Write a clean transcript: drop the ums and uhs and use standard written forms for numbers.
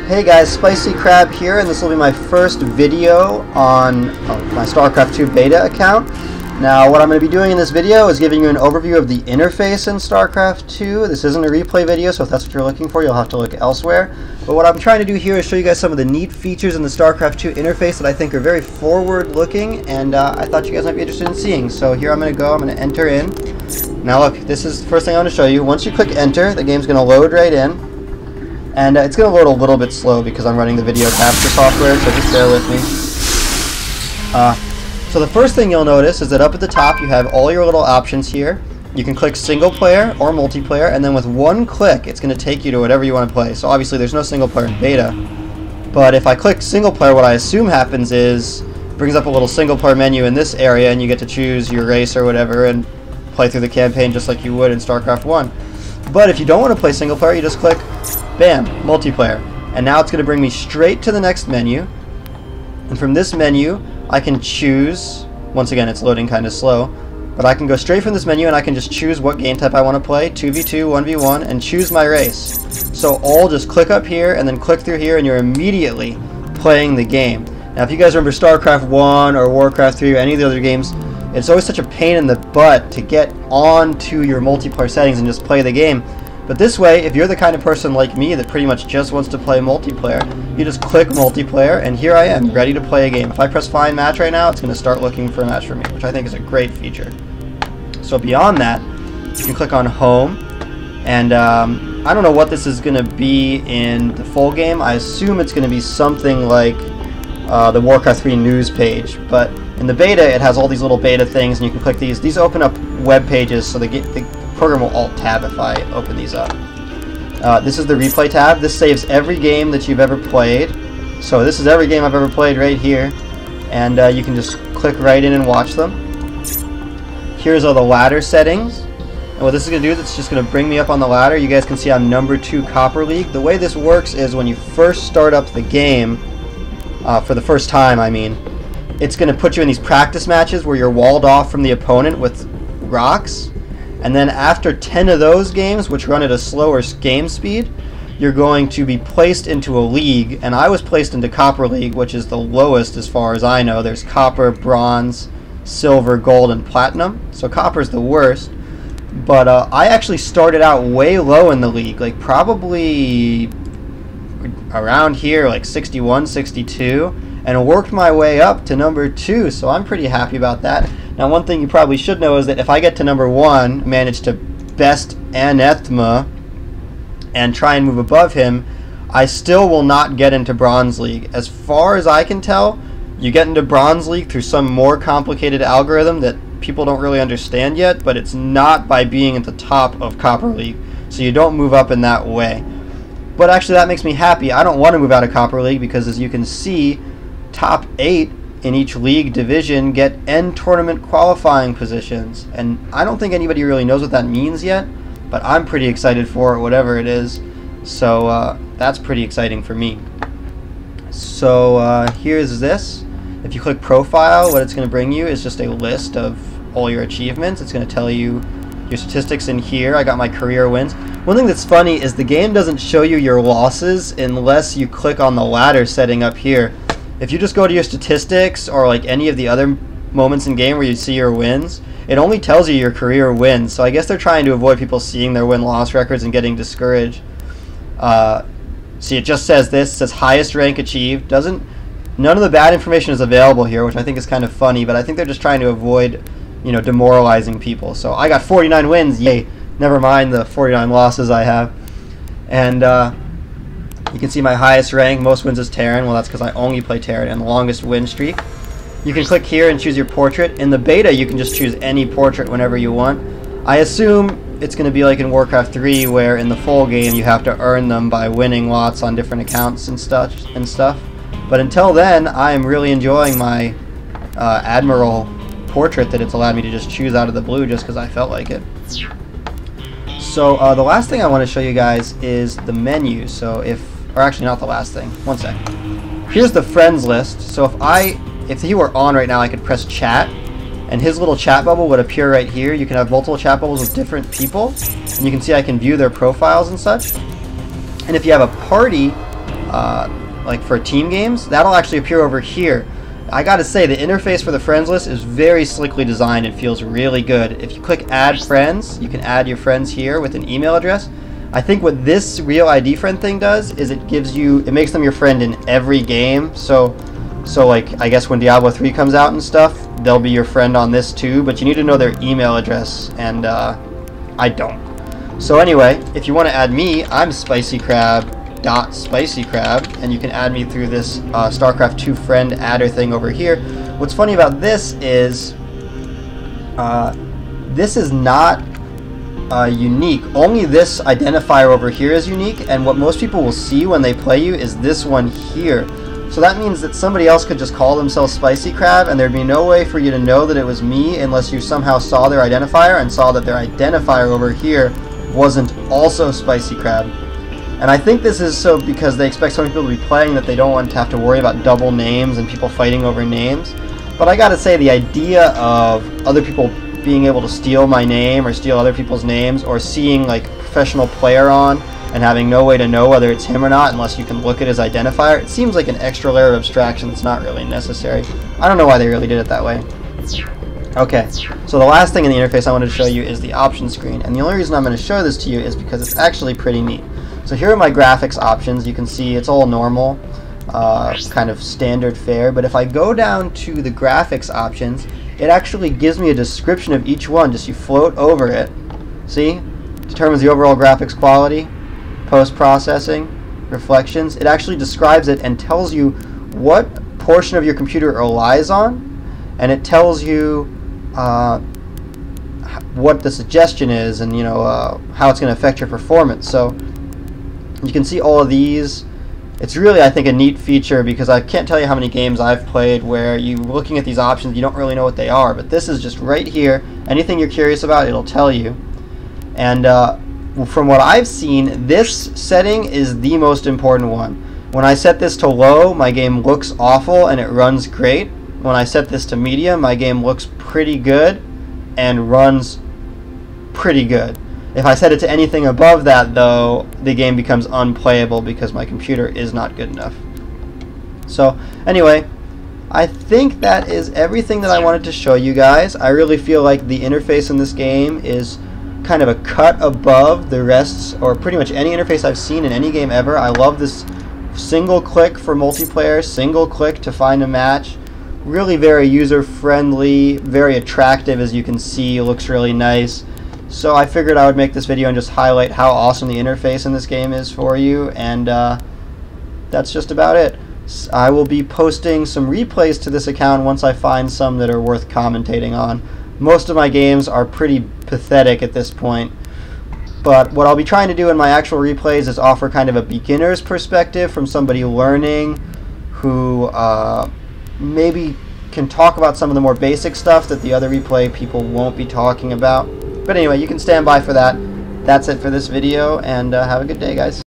Hey guys, Spicy Crab here, and this will be my first video on my Starcraft 2 beta account. Now, what I'm going to be doing in this video is giving you an overview of the interface in Starcraft 2. This isn't a replay video, so if that's what you're looking for, you'll have to look elsewhere. But what I'm trying to do here is show you guys some of the neat features in the Starcraft 2 interface that I think are very forward-looking, and I thought you guys might be interested in seeing. So here I'm going to go, I'm going to enter in. Now look, this is the first thing I want to show you. Once you click enter, the game's going to load right in. And it's going to load a little bit slow because I'm running the video capture software, so just bear with me. So the first thing you'll notice is that up at the top you have all your little options here. You can click single player or multiplayer, and then with one click it's going to take you to whatever you want to play. So obviously there's no single player in beta, but if I click single player, what I assume happens is it brings up a little single player menu in this area, and you get to choose your race or whatever and play through the campaign just like you would in StarCraft 1. But if you don't want to play single player, you just click bam, multiplayer. And now it's going to bring me straight to the next menu. And from this menu, I can choose, once again it's loading kind of slow, but I can go straight from this menu and I can just choose what game type I want to play, 2v2, 1v1, and choose my race. So I'll just click up here and then click through here and you're immediately playing the game. Now if you guys remember StarCraft 1 or Warcraft 3 or any of the other games, it's always such a pain in the butt to get onto your multiplayer settings and just play the game. But this way, if you're the kind of person like me that pretty much just wants to play multiplayer, you just click multiplayer, and here I am, ready to play a game. If I press find match right now, it's going to start looking for a match for me, which I think is a great feature. So beyond that, you can click on home, and I don't know what this is going to be in the full game. I assume it's going to be something like the Warcraft 3 news page, but in the beta, it has all these little beta things, and you can click these. These open up web pages, so the program will alt-tab if I open these up. This is the replay tab. This saves every game that you've ever played. So this is every game I've ever played right here. And you can just click right in and watch them. Here's all the ladder settings. And what this is going to do, it's just going to bring me up on the ladder. You guys can see I'm number 2 Copper League. The way this works is when you first start up the game, for the first time I mean, it's going to put you in these practice matches where you're walled off from the opponent with rocks. And then after 10 of those games, which run at a slower game speed, you're going to be placed into a league. And I was placed into Copper League, which is the lowest as far as I know. There's Copper, Bronze, Silver, Gold, and Platinum. So Copper's the worst. But I actually started out way low in the league, like probably around here, like 61, 62, and worked my way up to number 2. So I'm pretty happy about that. Now, one thing you probably should know is that if I get to number 1, manage to best Anathema, and try and move above him, I still will not get into Bronze League. As far as I can tell, you get into Bronze League through some more complicated algorithm that people don't really understand yet, but it's not by being at the top of Copper League, so you don't move up in that way. But actually that makes me happy. I don't want to move out of Copper League because, as you can see, top 8 in each league division get end tournament qualifying positions, and I don't think anybody really knows what that means yet, but I'm pretty excited for it, whatever it is. So that's pretty exciting for me. So here's this. If you click profile, what it's going to bring you is just a list of all your achievements. It's going to tell you your statistics in here. I got my career wins. One thing that's funny is the game doesn't show you your losses unless you click on the ladder setting up here. If you just go to your statistics or like any of the other moments in game where you see your wins, it only tells you your career wins. So I guess they're trying to avoid people seeing their win-loss records and getting discouraged. See, it just says this. It says highest rank achieved. None of the bad information is available here, which I think is kind of funny, but I think they're just trying to avoid, you know, demoralizing people. So I got 49 wins. Yay. Never mind the 49 losses I have. And you can see my highest rank, most wins is Terran. Well, that's because I only play Terran, and the longest win streak. You can click here and choose your portrait. In the beta, you can just choose any portrait whenever you want. I assume it's going to be like in Warcraft 3, where in the full game you have to earn them by winning lots on different accounts and stuff. But until then, I am really enjoying my Admiral portrait that it's allowed me to just choose out of the blue just because I felt like it. So the last thing I want to show you guys is the menu. So or actually not the last thing, one sec. Here's the friends list. So if he were on right now, I could press chat, and his little chat bubble would appear right here. You can have multiple chat bubbles with different people, and you can see I can view their profiles and such. And if you have a party, like for team games, that'll actually appear over here. I gotta say, the interface for the friends list is very slickly designed. It feels really good. If you click add friends, you can add your friends here with an email address. I think what this real ID friend thing does is it makes them your friend in every game. So like, I guess when Diablo 3 comes out and stuff, they'll be your friend on this too, but you need to know their email address, and I don't. So anyway, if you want to add me, I'm SpicyCrab.SpicyCrab, and you can add me through this Starcraft 2 friend adder thing over here. What's funny about this is not unique. Only this identifier over here is unique, and what most people will see when they play you is this one here. So that means that somebody else could just call themselves Spicy Crab, and there'd be no way for you to know that it was me unless you somehow saw their identifier and saw that their identifier over here wasn't also Spicy Crab. And I think this is so because they expect so many people to be playing that they don't want to have to worry about double names and people fighting over names. But I gotta say, the idea of other people being able to steal my name or steal other people's names, or seeing like professional player on and having no way to know whether it's him or not unless you can look at his identifier, it seems like an extra layer of abstraction that's not really necessary. I don't know why they really did it that way. Okay, so the last thing in the interface I wanted to show you is the option screen, and the only reason I'm going to show this to you is because it's actually pretty neat. So here are my graphics options. You can see it's all normal, kind of standard fare, but if I go down to the graphics options, it actually gives me a description of each one. Just you float over it, see? Determines the overall graphics quality, post-processing, reflections. It actually describes it and tells you what portion of your computer it relies on, and it tells you what the suggestion is, and how it's going to affect your performance. So you can see all of these. It's really, I think, a neat feature because I can't tell you how many games I've played where you're looking at these options, you don't really know what they are, but this is just right here. Anything you're curious about, it'll tell you. And from what I've seen, this setting is the most important one. When I set this to low, my game looks awful and it runs great. When I set this to medium, my game looks pretty good and runs pretty good. If I set it to anything above that, though, the game becomes unplayable because my computer is not good enough. So anyway, I think that is everything that I wanted to show you guys. I really feel like the interface in this game is kind of a cut above the rest, or pretty much any interface I've seen in any game ever. I love this single click for multiplayer, single click to find a match. Really very user friendly, very attractive, as you can see. It looks really nice. So I figured I would make this video and just highlight how awesome the interface in this game is for you, and that's just about it. I will be posting some replays to this account once I find some that are worth commentating on. Most of my games are pretty pathetic at this point, but what I'll be trying to do in my actual replays is offer kind of a beginner's perspective from somebody learning who maybe can talk about some of the more basic stuff that the other replay people won't be talking about. But anyway, you can stand by for that. That's it for this video, and have a good day, guys.